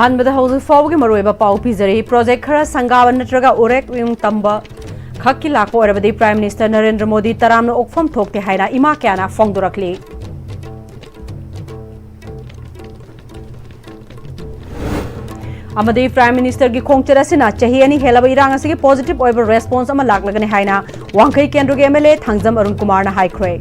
अहमद हौजि फाउगी मरोइबा पाउ पिजरी प्रोजेक्ट खरा संगाबन नत्रगा उरेक विंग तंबा खक्की लाको ओरबदी प्राइम मिनिस्टर नरेंद्र मोदी तरामनो ओकफम थोकते हाइना इमा क्याना फोंगदुरकली अमदी प्राइम मिनिस्टर की खोंगचर असिना चाही अनि हेलब इरांग असिगे पॉजिटिव ओइबा रेस्पॉन्स अमा लागलगने हाइना वांखै केंद्र के एमएलए थांगजम अरुण कुमार ना हाइख्रे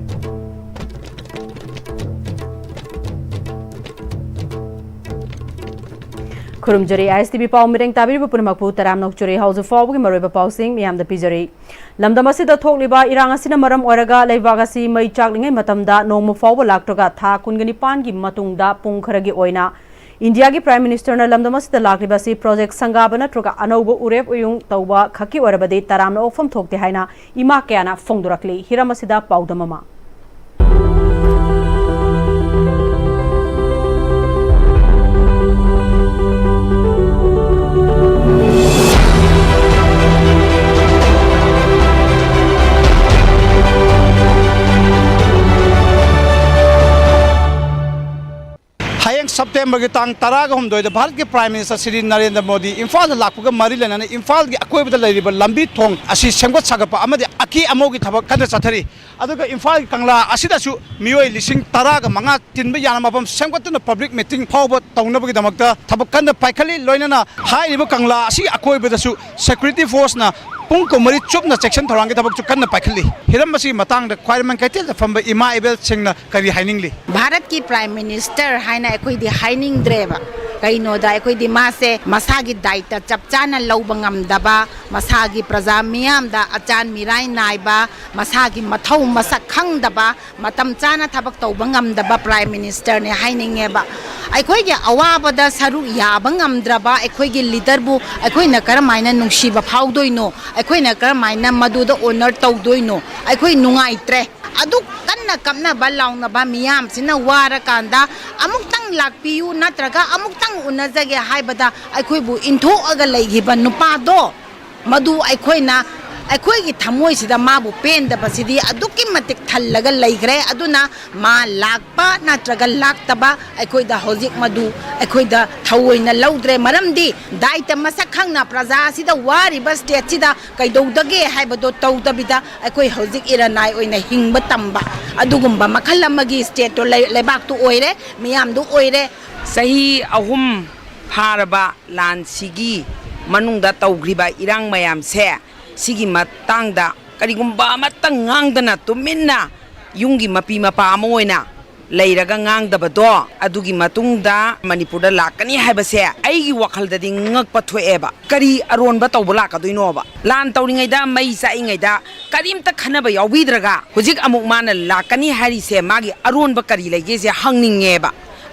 खुरुमजरी ISTV पाउ मिरेंग ताबिरिबा पुनमकपु तराम नोकचुरी हाउस फाउबगी मरोइबा पाउसिंग मियामदा पिजरी लमदम असिदा थोकलिबा इरांग असिना मरम ओरगा लेबाग असि मै चाकलिंगै मतमदा नोंगम फाउबा लाक्टोगा था कुनगनिपान की मतुंगदा पुंग खरगी ओइना इंडिया की प्राइम मिनिस्टर ना लमदम असिदा लाक्लिबा सि प्रोजेक्ट संगाबा नत्रगा अनौबा उरेप उयुंग तौबा खक्की ओरबदे तरामना ओफम थोकते हाइना इमा क्याना फोंगदुरकली हिरम असिदा पाउदममा September की तांग तराग हम दोय भारत के प्राइम मिनिस्टर श्री नरेंद्र मोदी इम्फाल लापगा मरी लेना इम्फाल की अकोइबदा लेरिबा लंबी थोंग असि सेंगोत सागपा अमदि अकी अमोगी थबक कद चथरी अदुगा इम्फाल कंगला असिदासु मियोय लिसिंग तराग मंगा तिनबा याना मफम सेंगोतना पब्लिक मीटिंग फावबा तौनबगी दमकता थबक कन पाइखली लोइनना हाइरिबा कंगला असि अकोइबदासु सिक्योरिटी फोर्स ना पुंग को मरी चुपना सेक्शन थोरांगे थबक चु कन पाइखली हिरम मसी मतांग ख्वाइरमन कैटेल फंबा इमा एबेल सिंगना करी हाइनिंगली भारत की प्राइम मिनिस्टर हाइना एकोइदि हाइनिंग द्रेबा कईनोदा एकोइदि मासे मसागी दायित्व चपचाना लौबा ngamdaba मसागी प्रजा मियामदा अचान मिराई नाइबा मसागी मथौ मसक खंगदबा मतम चाना थबक तौबा ngamdaba प्राइम मिनिस्टर ने हाइनिंगेबा अखोइगे अवाबदा सरु याबा ngamdraba अखोइगे लीडर बु अखोइना करमाइना नुंगसिबा फाउदोइनो अखोइना करमाइना मदुदा ओनर तौदोइनो अखोइ नुंगाइत्रे अदु कन्ना कमना बलाउना बा मियाम सिना वारा कांदा अमुक्तंग लाकपियु नत्रगा अमुक्तंग उनजगे हाइबदा अखोइबु इंथोअगा लैगिबा नुपादो मदु अखोइना अखोइगी थमोइसिदा माबु पेंदबसिदी अदुकी मतिक थल्लगा लैग्रे अदुना मा लाकपा नत्रगा लाक्तबा अखोइदा होजिक मदु अखोइदा थवोइना लौद्रे मरमदी दाइता मसक खंगना प्रजा सिदा वारिबा स्टेट सिदा कैदौदगे हाइबदो तौदबिदा अखोइ होजिक इरानाइ ओइना हिंबा तंबा अदुगुम्बा मखल अमगी स्टेट तो लेबाक तो ओइरे मियाम दो ओइरे सही अहुम फारबा लानसिगी मनुंगदा तौग्रिबा इरांग मयाम से सिगी मतंगदा करिगुम्बा मतंग ngang तुमिन्ना युंगी मपी मपा मोइना लैरगा ngang अदुगी मतुंगदा मणिपुरदा लाकनी हाइबसे आइगी वखलददि ngakpa thoएबा करी अरोनबा तौबा लाकदोइनोबा लान तौरिङैदा मै चाइङैदा करिमता खनबा याउबिद्रगा हुजिक अमुक माना लाकनी हारिसे मागी अरोनबा करी लैगेसे हंगनिङेबा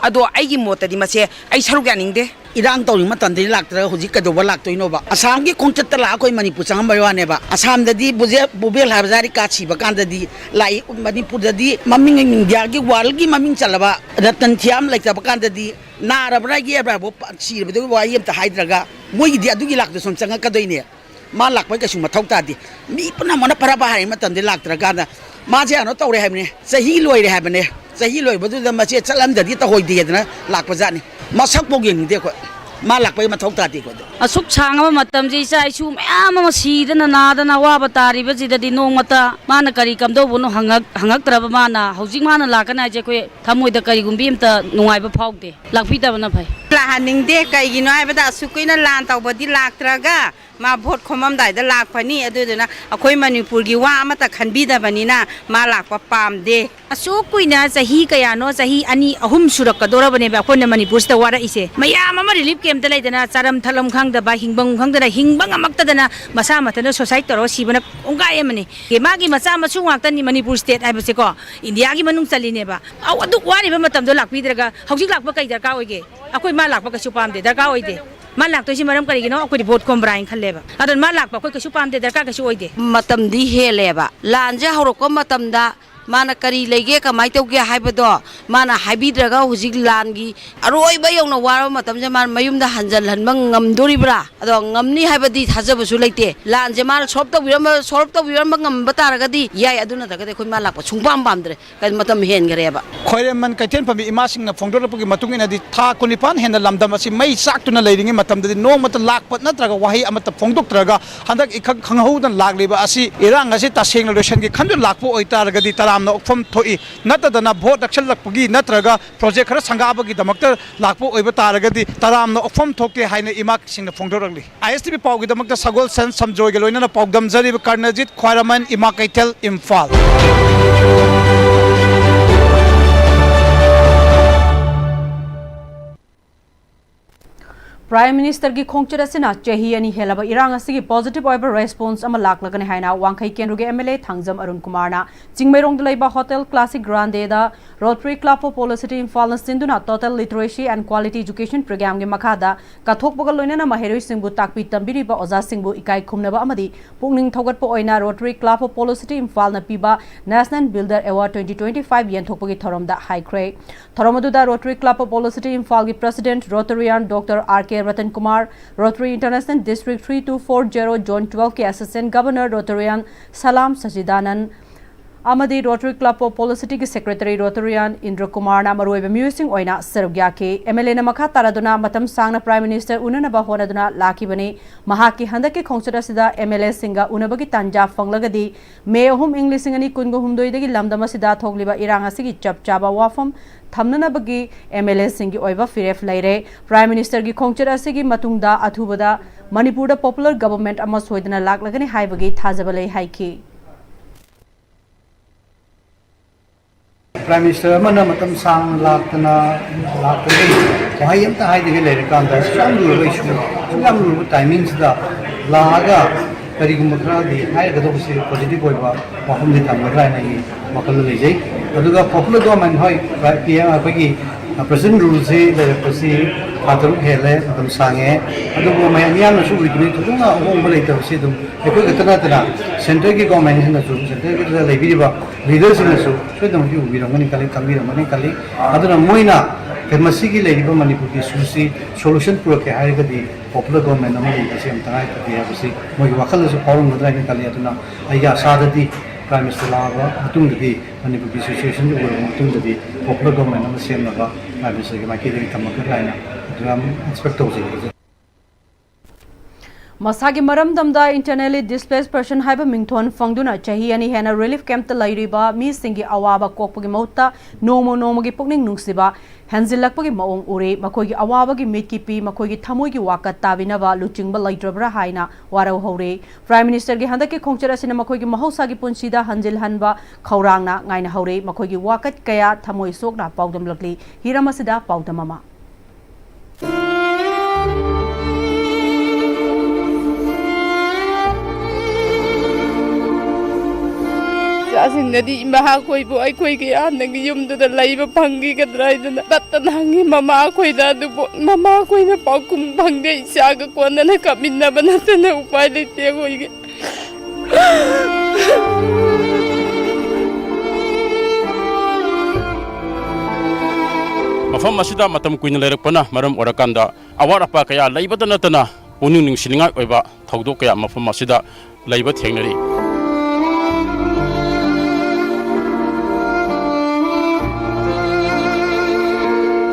अदो आइगी मोतदि मसे आइ सरुक यानिंगदे इरांग तौरिंग मतंदि लाक्तरा हुजिक कदोबा लाक्तोइनोबा असम की खोंचत्ता ला कोई मणिपुर चंगम वानेबा असम ददी बुबेल हाबजारी काछीबा कांददी लाई मणिपुर ददी ममिंग इंडिया की वर्ल्ड की ममिंग चलबा रतन थियाम लाइतबा कांददी नारबरा की एब्राबो सीरबदो वाई एमता हाइद्रगा मोइदी अदुगी लाक्तो सोम चंगा कदोइने मा लाक्पै कसु मथौ तादि मी पुना मन परबा हाइ मतंदि लाक्तरा कांदा माजे अनो तौरे हाइबने सही लोइरे हाइबने सही लोइबदुदा मचे चलमददी तहोइदेदना लाक्पजानी मसक पोगिंगदे को मा लाक्पै मथौ तादि को असुक सांगबा मतम जे इचाइसु मयाम अमा सीदना नादना वाबा तारिबा जिददि नोंगमता माना करी कमदौबनो हंगक्तरबा माना हौजिक माना लाकना जे कोइ थमोइदा करिगुम्बि अमता नुंगाइबा फाउदे लाक्फिदबना फै प्लानिंगदे कइगिनो आइबदा असुकैना लान तौबदि लाक्तरगा मा भोट खोममदाइदा लाक्फनी अदुदुना अखोइ मणिपुरगी वा अमता खनबिदबनिना मा लाक्पा पामदे असुक कुइना चाही कयानो चाही अनि अहुम सुरक्कदोरबने बा अखोइना मणिपुरसिदा वाराइसे मयाम अमा रिलीफ कैम्पता लैदना चारम थलम खंगदबा हिंबंग खंगदना हिंबंग अमक्तदना मसा मतना सोसाइटी तरो सिबना ओंगाय अमने के मागी मचा मसु वाक्तनी मणिपुर स्टेट आइबसे को इंडिया की मनुंग चलिनेबा अ अदु वारिबा मतमदो लाक्पिद्रगा हौजिक लाक्पा कै दरकार ओइगे अखोइ मा लाक्पा कसु पामदे दरकार ओइदे मा लाक्तोइसि मरम करिगिनो अखोइ भोट खोमब्राइन खल्लेबा अदन मा लाक्पा कोइ कसु पामदे दरकार कसु ओइदे मतमदि हेलेबा लानजे हौरको मतमदा माना करी लेगे कमाई तौगे हाइबदो माना हाइबिद्रगा हुजिक लानगी अरोइबा यौना वारा मतमजे मान मयुमदा हंजल हनबा ngamdoribra ado ngamni haibadi thajabasu leite lanje मान solve tawiramba ngamba taragadi yai aduna daga khoi ma lakpa chungpam pamdre kai matam hen gareba khoireman kaiten pami imasing na phongdorapagi matungina di tha kunipan hena lamdam asi mai saktuna leiringi matamda di no mata lakpat natraga wahi amata phongdoktraga handak ikhak khanghodan lagliba asi irang asi taseng lotion gi khandu lakpo oitaragadi taramna okfam thoi natadana vote action lakpagi natraga project khara sangabagi damakta lakpo oiba taragadi taramna okfam thoke haina imak singna phongdoragli ISTV pawgi damakta sagol sen samjoy loinana pawdam jari karnajit khoiraman imakaitel imphal Prime Minister की खोंगचर असिना चही अनि हेलब इरांग असि positive ओइबर response अमा लाकलगने हाइना वांखै केंद्रुगे MLA Thangjam Arun Kumar ना चिंगमैरोंग दलैबा hotel Classic Grande दा Rotary Club for पॉलिसिटी इम्फाल न सिंधुना total literacy and quality education programme गे मखादा कथोकबग लोइना महेरोइ सिंगबु ताकपि तंबिरिबा ओजा सिंगबु इकाई खुमनबा अमदि पुकनिंग थौगतपो ओइना रोटरी क्लब फॉर पॉलिसिटी इम्फाल न पिबा नेशनल बिल्डर अवार्ड 2025 येंथोकपगी थोरमदा हाइख्रे थोरमदुदा रोटरी क्लब फॉर पॉलिसिटी इम्फाल गी president rotarian doctor RK Ratan Kumar Rotary International district 3240 zone 12 के असिस्टेंट गवर्नर रोटरियन सलाम सजिदानन अमदी रोटरी क्लब ऑफ पॉलिसिटी के सेक्रेटरी रोटरियन इंद्र कुमार ना मरोइब म्यूजिंग ओइना सरग्या के MLA ना मखा तारादुना मतम सांगना प्राइम मिनिस्टर उननबा होनदुना लाखिबने महाकी हंदके खोंगचरा सिदा MLA सिंगा उनबगी तांजा फंगलगदी मे अहुम इंग्लिश सिंगनी कुनगो हुमदोइदगी लमदम सिदा थोगलिबा इरांग असिगी चपचाबा वाफम थमननबगी MLA सिंगी ओइबा फिरेफ लैरे प्राइम मिनिस्टर की खोंगचर असिगी मतुंगदा अथुबदा मणिपुर पॉपुलर गवर्नमेंट अमा सोइदना लाकलगने हाइबगी थाजबलै हाइकी Prime Minister mana matam sang laktana wahai amta hai dege lere kanda sam lu timings da laga kari gumbakra di hai gado se positive oiba wahum di tamra na yi makal le jai aduga popular government hoi PM apagi present rules se le pasi atru hele matam sange adugo mai anian su rigni thunga hom bale ta se dum ekoi gatana tana center ki government na su center ki le bi ba leaders na su so dum ki ubi ramani kali kali aduna moina permasi ki le ba manipur ki susi solution pro ke hai ga di popular government na mai se am tangai ta ya si moi wakal su forum na ni kali aduna aiya sadati Prime Minister Lava, Atung the Manipuri Association, Atung the popular government on the same level, Prime Minister Makili Tamakarina, expect मसागी मरम दमदा internally displaced person हाइबा मिंगथोन फंगदुना चाही अनि हेना relief camp त लैरिबा मी सिंगी अवाबा कोकपगी मौता नोमोगी पुकनिंग नुंगसिबा हेंजिलकपगी मओंग उरे मखोगी अवाबगी मिटकी P मखोगी थमोगी वाका ताबिनबा लुचिंगबा लैद्रबरा हाइना वारौ हौरे prime minister गी हंदकी खोंगचर असिना मखोगी महौसागी पुंसीदा हंजिल हनबा खौरांगना ngaina हौरे मखोगी वाकत कया थमोई सोकना पाउदम लकली हिरामसिदा पाउदममा चासिंगदी महा कोई बो आई कोई के आनगी युमदुदा लैबा fungi गद्राइदना तत्तन हंगी mama कोइदा दुबो mama Koyna पाकुम fungi इसागा कोनना कमिन्ना बनतना उपाय लेते कोइगे मफम असिदा मतम कुइन लेरकपना मरम ओरकांदा अवार अपा कया लैबदा नतना पुनु निंगसिलिंगा ओइबा थौदो कया मफम असिदा लैबा थेंगनरी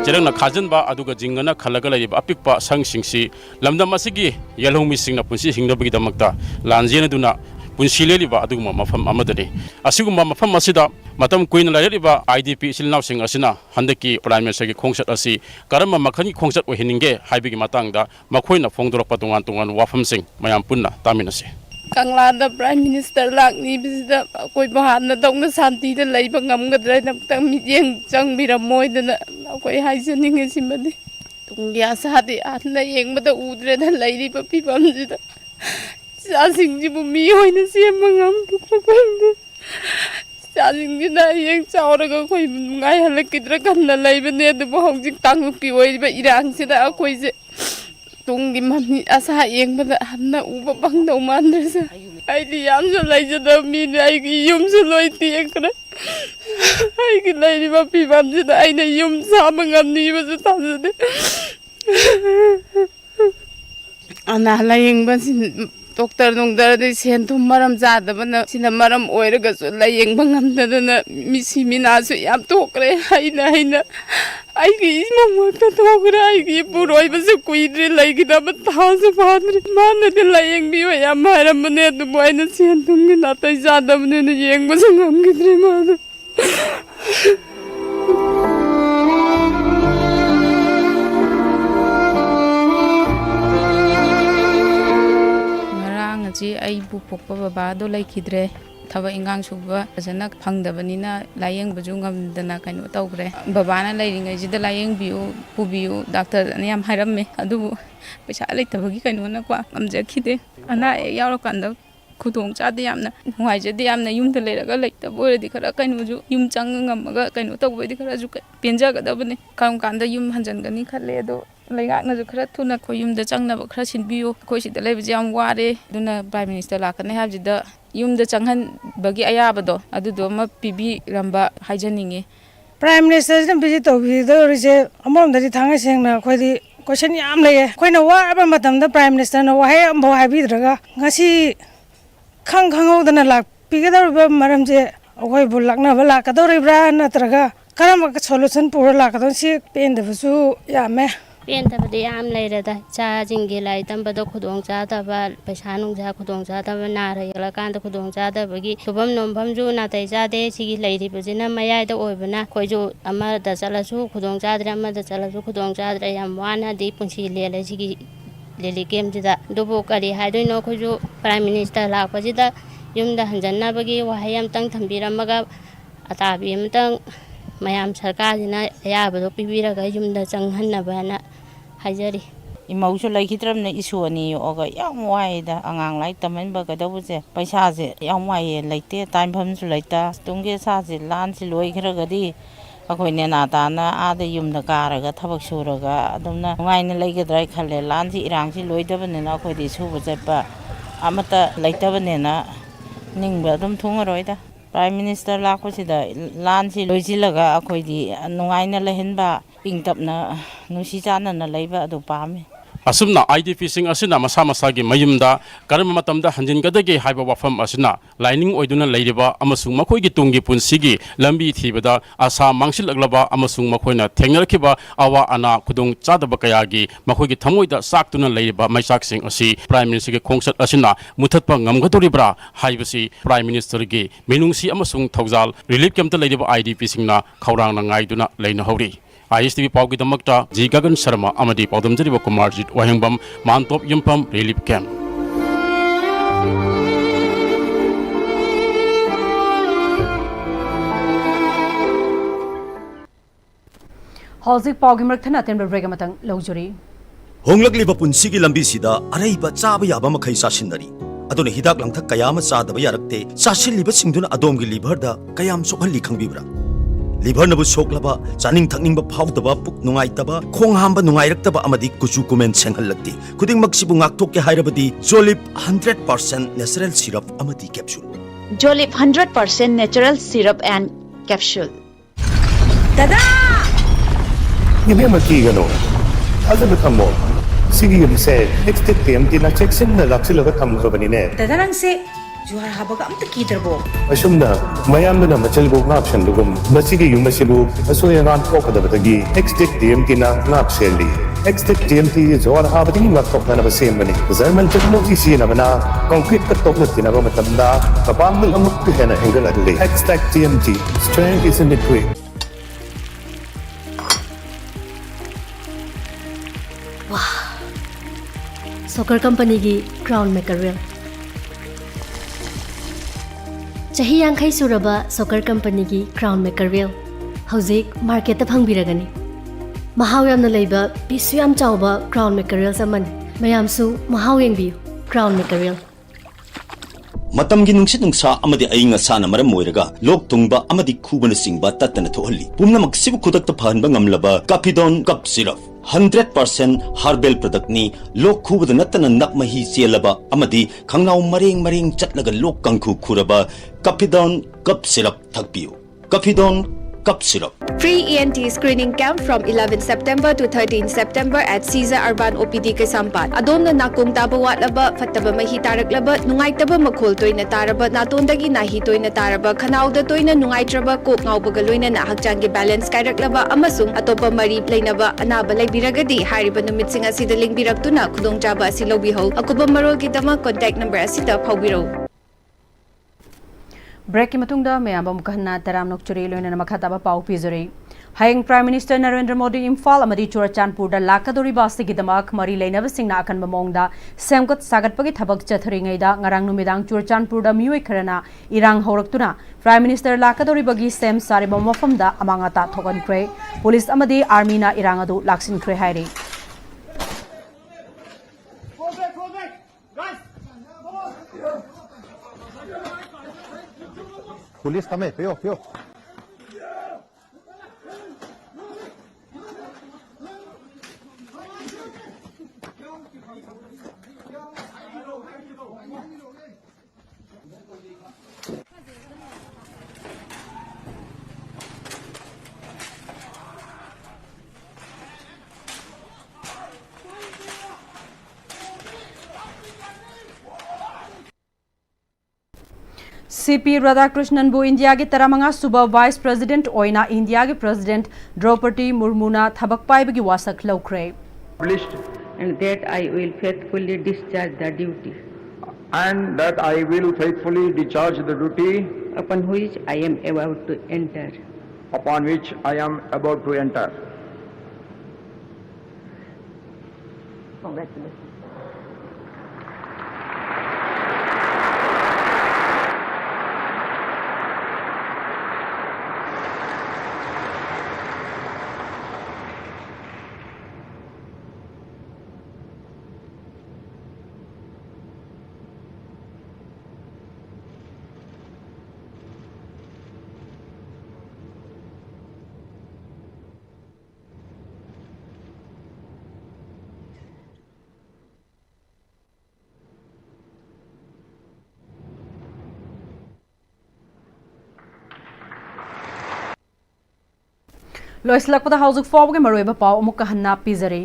चरंगना खाजनबा अदुगा जिंगना खलगा लैबा अपिकपा संगसिंगसी लमदम असिगी यलौमी सिंगना पुंसी हिंगनबगी दमकता लांजेनदुना पुंसी लेलिबा अदुगमा मफम अमदनी असिगुमा मफम असिदा मतम कुइन लैरिबा IDP सिलनाव सिंग असिना हंदकी प्राइम मिनिस्टर की खोंगसत असी करम मखनी खोंगसत ओहिनिंगे हाइबिगी मतंगदा मखोइना फोंगदोरपा तोंगान तोंगान वाफम सिंग मयाम पुन्ना तामिनसे Kanglada Prime Minister Lakni bisida koi bahana dongna santi da laiba ngamgadra namtang miyeng changbirammoidana koi haisaning simadi tungya sadi atna yengmada udre da lairiba pibamjida chasingji bu mi hoina sema ngamkipapande chasingji na yeng chauraga koi ngai halakidra kanna laibane du hojik tangukki oiba irangsida koi je ꯇꯨꯡꯒꯤ ꯃꯃꯤ ꯑꯁꯥ ꯌꯦꯡꯕꯗ ꯍꯟꯅ ꯎꯕ ꯐꯪꯗꯧ ꯃꯥꯟꯗ꯭ꯔꯁꯦ ꯑꯩꯗꯤ ꯌꯥꯝꯁꯨ ꯂꯩꯖꯗꯕ ꯃꯤꯅꯦ ꯑꯩꯒꯤ ꯌꯨꯝꯁꯨ ꯂꯣꯏ ꯇꯦꯛꯈ꯭ꯔꯦ ꯑꯩꯒꯤ ꯂꯩꯔꯤꯕ ꯐꯤꯕꯝꯁꯤꯗ ꯑꯩꯅ ꯌꯨꯝ ꯁꯥꯕ ꯉꯝꯅꯤꯕꯁꯨ ꯊꯥꯖꯗꯦ ꯑꯅꯥ ꯂꯥꯌꯦꯡꯕꯁꯤ ꯗꯣꯛꯇꯔ ꯅꯨꯡꯗꯔꯗꯤ ꯁꯦꯟ ꯊꯨꯝ ꯃꯔꯝ ꯆꯥꯗꯕꯅ ꯁꯤꯅ ꯃꯔꯝ ꯑꯣꯏꯔꯒꯁꯨ ꯂꯥꯌꯦꯡꯕ ꯉꯝꯗꯗꯅ ꯃꯤꯁꯤ ꯃꯤꯅꯥꯁꯨ ꯌꯥꯝ ꯊꯣꯛꯈ꯭ꯔꯦ ꯑꯩꯅ ꯑꯩꯒꯤ ꯏꯃꯨꯡ ꯉꯥꯛꯇ ꯊꯣꯛꯈ꯭ꯔꯦ ꯑꯩꯒꯤ ꯏꯄꯨꯔꯣꯏꯕꯁꯨ ꯀꯨꯏꯗ꯭ꯔꯤ ꯂꯩꯒꯗꯕ ꯊꯥꯁꯨ ꯐꯥꯗ꯭ꯔꯤ ꯃꯥꯅꯗꯤ ꯂꯥꯌꯦꯡꯕꯤꯌꯨ ꯌꯥꯝ ꯍꯥꯏꯔꯝꯕꯅꯦ ꯑꯗꯨꯕꯨ ꯑꯩꯅ ꯁꯦꯟ ꯊꯨꯝꯒꯤ ꯅꯥꯇꯩ ꯆꯥꯗꯕꯅꯤꯅ ꯌꯦꯡꯕꯁꯨ ꯉꯝꯈꯤꯗ꯭ꯔꯦ ꯃꯥꯗꯣ ꯉꯁꯤ ꯑꯩꯕꯨ ꯄꯣꯛꯄ ꯕꯕꯥꯗꯣ ꯂꯩꯈꯤꯗ꯭ꯔꯦ ꯊꯕꯛ ꯏꯟꯈꯥꯡ ꯁꯨꯕ ꯐꯖꯅ ꯐꯪꯗꯕꯅꯤನ ꯂꯥꯌꯦꯡꯕꯁꯨ ꯉꯝꯗꯅ ꯀꯩꯅꯣ ꯇꯧꯈ꯭ꯔꯦ ꯕꯕꯥꯅ ꯂꯩꯔꯤꯉꯩꯁꯤꯗ ꯂꯥꯌꯦꯡꯕꯤꯌꯨ ꯄꯨꯕꯤꯌꯨ ꯗꯥꯛꯇꯔꯅ ꯌꯥꯝ ꯍꯥꯏꯔꯝꯃꯦ ꯑꯗꯨꯕꯨ ꯄꯩꯁꯥ ꯂꯩꯇꯕꯒꯤ ꯀꯩꯅꯣꯅꯀꯣ ꯉꯝꯖꯈꯤꯗꯦ ꯑꯅꯥ ꯑꯌꯦꯛ ꯌꯥꯎꯔꯀꯥꯟꯗ ꯈꯨꯗꯣꯡ ꯆꯥꯗꯦ ꯌꯥꯝꯅ ꯅꯨꯡꯉꯥꯏꯖꯗꯦ ꯌꯥꯝꯅ ꯌꯨꯝꯗ ꯂꯩꯔꯒ ꯂꯩꯇꯕ ꯑꯣꯏꯔꯗꯤ ꯈꯔ ꯀꯩꯅꯣꯁꯨ ꯌꯨꯝ ꯆꯪꯉ ꯉꯝꯃꯒ ꯀꯩꯅꯣ ꯇꯧꯕꯗꯤ ꯈꯔꯁꯨ ꯄꯦꯟꯖꯒꯗꯕꯅꯤ ꯀꯔꯝ ꯀꯥꯟꯗ ꯌꯨꯝ ꯍꯟꯖꯟꯒꯅꯤ ꯈꯜꯂꯦ ꯑꯗꯣ ꯂꯩꯉꯥꯛꯅꯁꯨ ꯈꯔ ꯊꯨꯅ ꯑꯩꯈꯣꯏ ꯌꯨꯝꯗ ꯆꯪꯅꯕ ꯈꯔ ꯁꯤꯟꯕꯤꯌꯨ ꯑꯩꯈꯣꯏ ꯁꯤꯗ ꯂꯩꯕꯁꯦ ꯌꯥꯝ ꯋꯥꯔꯦ ꯑꯗꯨꯅ ꯄ꯭ꯔꯥꯏꯝ ꯃꯤꯅꯤꯁꯇꯔ ꯂꯥꯛꯀꯅꯤ ꯍꯥꯏꯕꯁꯤꯗ ꯌꯨꯝꯗ ꯆꯪꯍꯟꯕꯒꯤ ꯑꯌꯥꯕꯗꯣ ꯑꯗꯨꯗꯣ ꯑꯃ ꯄꯤꯕꯤꯔꯝꯕ ꯍꯥꯏꯖꯅꯤꯡꯉꯤ ꯄ꯭ꯔꯥꯏꯝ ꯃꯤꯅꯤꯁꯇꯔꯁꯤꯅ ꯚꯤꯖꯤꯠ ꯇꯧꯕꯤꯗꯧꯔꯤꯁꯦ ꯑꯃꯔꯣꯝꯗꯗꯤ ꯊꯥꯡꯉꯩ ꯁꯦꯡꯅ ꯑꯩꯈꯣꯏꯗꯤ ꯀꯣꯏꯁꯟ ꯌꯥꯝ ꯂꯩꯌꯦ ꯑꯩꯈꯣꯏꯅ ꯋꯥꯔꯕ ꯃꯇꯝꯗ ꯄ꯭ꯔꯥꯏꯝ ꯃꯤꯅꯤꯁꯇꯔꯅ ꯋꯥꯍꯩ ꯑꯃꯐꯥꯎ ꯍꯥꯏꯕꯤꯗ꯭ꯔꯒ ꯉꯁꯤ ꯈꯪꯍꯧꯗꯅ ꯂꯥꯛꯄꯤꯒꯗꯧꯔꯤꯕ ꯃꯔꯝꯁꯦ ꯑꯩꯈꯣꯏꯕꯨ ꯂꯥꯛꯅꯕ ꯂꯥꯛꯀꯗꯧꯔꯤꯕ꯭ꯔꯥ ꯅꯠꯇ꯭ꯔꯒ ꯀꯔꯝꯕ ꯁꯣꯂꯨꯁꯟ ꯄꯨꯔ ꯂꯥꯛꯀꯗꯧꯔꯤ ꯁꯤ ꯄꯦꯟꯗꯕꯁꯨ ꯌꯥꯝꯃꯦ ꯄꯦꯟꯗꯕꯗꯤ ꯌꯥꯝ ꯂꯩꯔꯦꯗ ꯏꯆꯥꯁꯤꯡꯒꯤ ꯂꯥꯏꯔꯤꯛ ꯇꯝꯕꯗ ꯈꯨꯗꯣꯡꯆꯥꯗꯕ ꯄꯩꯁꯥ ꯅꯨꯡꯁꯥ ꯈꯨꯗꯣꯡꯆꯥꯗꯕ ꯅꯥꯔ ꯌꯦꯛꯂꯀꯥꯟꯗ ꯈꯨꯗꯣꯡꯆꯥꯗꯕꯒꯤ ꯁꯨꯐꯝ ꯅꯣꯝꯐꯝꯁꯨ ꯅꯥꯇꯩ ꯆꯥꯗꯦ ꯁꯤꯒꯤ ꯂꯩꯔꯤꯕꯁꯤꯅ ꯃꯌꯥꯏꯗ ꯑꯣꯏꯕꯅ ꯑꯩꯈꯣꯏꯁꯨ ꯑꯃꯗ ꯆꯠꯂꯁꯨ ꯈꯨꯗꯣꯡꯆꯥꯗ꯭ꯔꯦ ꯑꯃꯗ ꯆꯠꯂꯁꯨ ꯈꯨꯗꯣꯡꯆꯥꯗ꯭ꯔꯦ ꯌꯥꯝ ꯋꯥꯅꯗꯤ ꯄꯨꯟꯁꯤ ꯂꯦꯜꯂꯦ ꯁꯤꯒꯤ ꯂꯤꯂꯤ ꯀꯦꯝꯁꯤꯗ ꯑꯗꯨꯕꯨ ꯀꯔꯤ ꯍꯥꯏꯗꯣꯏꯅꯣ ꯑꯩꯈꯣꯏꯁꯨ ꯄ꯭ꯔꯥꯏꯝ ꯃꯤꯅꯤꯁꯇꯔ ꯂꯥꯛꯄꯁꯤꯗ ꯌꯨꯝꯗ ꯍꯟꯖꯟꯅꯕꯒꯤ ꯋꯥꯍꯩ ꯑꯃꯇꯪ ꯊꯝꯕꯤꯔꯝꯃꯒ ꯑꯇꯥꯕꯤ ꯑꯃꯇꯪ ꯃꯌꯥꯝ ꯁꯔꯀꯥꯔꯁꯤꯅ ꯑꯌꯥꯕꯗꯣ ꯄꯤꯕꯤꯔꯒ ꯌꯨꯝꯗ ꯆꯪꯍꯟꯅꯕꯅ ꯍꯥꯏꯖꯔꯤ ꯏꯃꯧꯁꯨ ꯂꯩꯈꯤꯗ꯭ꯔꯕꯅ ꯏꯁꯨ ꯑꯅꯤ ꯌꯣꯛꯑꯒ ꯌꯥꯝ ꯋꯥꯏꯗ ꯑꯉꯥꯡ ꯂꯥꯏꯔꯤꯛ ꯇꯝꯍꯟꯕ ꯀꯩꯗꯧꯕꯁꯦ ꯄꯩꯁꯥꯁꯦ ꯌꯥꯝ ꯋꯥꯏꯑꯦ ꯂꯩꯇꯦ ꯇꯥꯏꯝꯐꯝꯁꯨ ꯂꯩꯇ ꯇꯨꯡꯒꯤ ꯑꯁꯥꯁꯦ ꯂꯥꯟꯁꯤ ꯂꯣꯏꯈ꯭ꯔꯒꯗꯤ ꯑꯩꯈꯣꯏ ꯅꯦꯅꯥ ꯇꯥꯅ ꯑꯥꯗ ꯌꯨꯝꯗ ꯀꯥꯔꯒ ꯊꯕꯛ ꯁꯨꯔꯒ ꯑꯗꯨꯝꯅ ꯅꯨꯡꯉꯥꯏꯅ ꯂꯩꯒꯗ꯭ꯔꯥ ꯈꯜꯂꯦ ꯂꯥꯟꯁꯤ ꯏꯔꯥꯡꯁꯤ ꯂꯣꯏꯗꯕꯅꯤꯅ ꯑꯩꯈꯣꯏꯗꯤ ꯁꯨꯕ ꯆꯠꯄ ꯑꯃꯠꯇ ꯂꯩꯇꯕꯅꯤꯅ ꯅꯤꯡꯕ ꯑꯗꯨꯝ ꯊꯨꯡꯉꯔꯣꯏꯗ ꯄ꯭ꯔꯥꯏꯝ ꯃꯤꯅꯤꯁꯇꯔ ꯂꯥꯛꯄꯁꯤꯗ ꯂꯥꯟꯁꯤ ꯂꯣꯏꯁꯤꯜꯂꯒ ꯑꯩꯈꯣꯏꯗꯤ ꯅꯨꯡꯉꯥꯏꯅ ꯂꯩꯍꯟꯕ ꯏꯪ ꯇꯞꯅ ꯅꯨꯡꯁꯤ ꯆꯥꯟꯅꯅ ꯂꯩꯕ ꯑꯗꯨ ꯄꯥꯝꯃꯤ ꯑꯁꯨꯝꯅ IDPꯁꯤꯡ ꯑꯁꯤꯅ ꯃꯁꯥ ꯃꯁꯥꯒꯤ ꯃꯌꯨꯝꯗ ꯀꯔꯝꯕ ꯃꯇꯝꯗ ꯍꯟꯖꯤꯟꯒꯗꯒꯦ ꯍꯥꯏꯕ ꯋꯥꯐꯝ ꯑꯁꯤꯅ ꯂꯥꯏꯅꯤꯡ ꯑꯣꯏꯗꯨꯅ ꯂꯩꯔꯤꯕ ꯑꯃꯁꯨꯡ ꯃꯈꯣꯏꯒꯤ ꯇꯨꯡꯒꯤ ꯄꯨꯟꯁꯤꯒꯤ ꯂꯝꯕꯤ ꯊꯤꯕꯗ ꯑꯁꯥ ꯃꯥꯡꯁꯤꯜꯂꯛꯂꯕ ꯑꯃꯁꯨꯡ ꯃꯈꯣꯏꯅ ꯊꯦꯡꯅꯔꯛꯈꯤꯕ ꯑꯋꯥ ꯑꯅꯥ ꯈꯨꯗꯣꯡ ꯆꯥꯗꯕ ꯀꯌꯥꯒꯤ ꯃꯈꯣꯏꯒꯤ ꯊꯃꯣꯏꯗ ꯆꯥꯛꯇꯨꯅ ꯂꯩꯔꯤꯕ ꯃꯩꯆꯥꯛꯁꯤꯡ ꯑꯁꯤ ꯄ꯭ꯔꯥꯏꯝ ꯃꯤꯅꯤꯁꯇꯔꯒꯤ ꯈꯣꯡꯆꯠ ꯑꯁꯤꯅ ꯃꯨꯊꯠꯄ ꯉꯝꯒꯗꯧꯔꯤꯕ꯭ꯔꯥ ꯍꯥꯏꯕꯁꯤ ꯄ꯭ꯔꯥꯏꯝ ꯃꯤꯅꯤꯁꯇꯔꯒꯤ ꯃꯤꯅꯨꯡꯁꯤ ꯑꯃꯁꯨꯡ ꯊꯧꯖꯥꯜ ꯔꯤꯂꯤꯐ ꯀꯦꯝꯞꯇ ꯂꯩꯔꯤꯕ IDPꯁꯤꯡꯅ ꯈꯧꯔꯥꯡꯅ ꯉꯥꯏꯗꯨꯅ ꯂꯩꯅꯍꯧꯔꯤ ISTV ꯄꯥꯎꯒꯤꯗꯃꯛꯇ G Gagan Sharma amadi paudamjariba Kumarjit Wahengbam Mantop Yumpam Relief Camp Hauzik Paugi Marathana Temple Break Amatang Luxury Honglakliba punsigi lambisida araiba chaba yaba makhai sasinari aduna hidak langthak kayama chadaba yarakte sasilliba singduna adomgi liver da kayam sokhalli khangbibra liver nabu soklaba chaning thakningba phawdaba puk nungaitaba khong hamba nungairaktaba amadi kuchu kumen senghallakti khuding maksibu ngakthokke hairabadi Jolip 100% natural syrup amadi capsule Jolip 100% natural syrup and capsule Dada Yeme makigano Azab thammo Sigi yumse next time tina checksin na laksilaga thamkhabanine Dadarang se juhar habaga amta kidarbo Asumna mayamna machalbo ngapshan lugum masigi yumasibu asoyangan kokadabagi next time tina ngapseli next time ti juhar habadi ngaptokna na basembani German technology sina bana concrete ka tokna tina ba matamda kapamul amuk hena angle adli next TMT strength is in the way Soccer company gi crown maker real Chahi yankhai suraba soccer company gi crown maker real Hauzik market ta phangbiragani Mahaw yamna leiba pisu yam chawba crown maker real saman mayam su mahaw yengbi crown maker real matam gi nungsit nungsa amadi ainga sana maram moiraga lok tungba amadi khubana singba tatana thohalli pumna maksibu khudak ta phanba ngamlaba Capidon cup syrup 100% herbal product ni lok khubada natana nakmahi chelaba amadi khangnaw mareng chatlaga lok kangkhu khuraba Capidon cup syrup thakpiu Capidon cup syrup. Free ENT screening camp from 11 September to 13 September at Caesar Urban OPD Kasampat. Adom na nakung taba watlaba, fataba mahi taraklaba, nungay taba makhol toy na taraba, natondagi nahi toy na taraba, kanaw da toy na nungay traba, kok ngaw bagaloy na nahagjangi balance kayraklaba, amasung atopa marip lay na ba, anabalay biragadi, hariba numit singa sidaling biragtuna, kudong jaba silaw biho, ako ba marol kitama, contact number asita, paubiro. Break ki matungda mayamba mukahna taram nokchuri loina na makhataba pau pizori hayeng Prime Minister Narendra Modi Imphal amadi Churachandpur da lakadori basti gidamak mari leinaba singna akan mamongda semkat sagatpagi thabak chathringai da ngarang numidang Churachandpur da mioi kharana irang horaktuna Prime Minister lakadori bagi sem sari mafam da amanga ta thogan kre police amadi army na irang adu laksin kre hairi Police também, pior. CP Radhakrishnan bu India ki taramanga suba Vice President oina India ki President Draupadi Murmuna thabak pai bagi wasak laukre. Published and that I will faithfully discharge the duty. And that I will faithfully discharge the duty upon which I am about to enter. Upon which I am about to enter. Congratulations. Loislakpada hausuk fawge maroiba pau amukka hanna pizari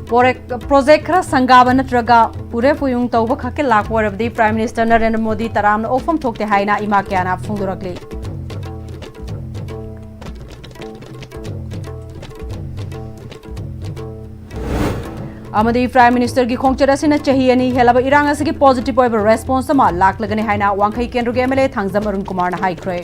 project khara sangaba natraga pure puyung tawba khake lakwarabdi Prime Minister Narendra Modi taramna ofam thokte haina ima kyana phungdurakli amadi Prime Minister gi khongchara sina chahi ani helaba iranga sigi positive oiba response ma laklagani haina wangkhai kendru ge MLA thangjam Arun Kumar na haikre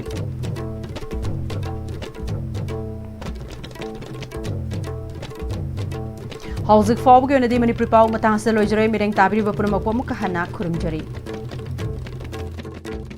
Hauzik fawge onadi Manipuri pau matang sa loijare mireng tabiri bapura makwa mukahana khurumjari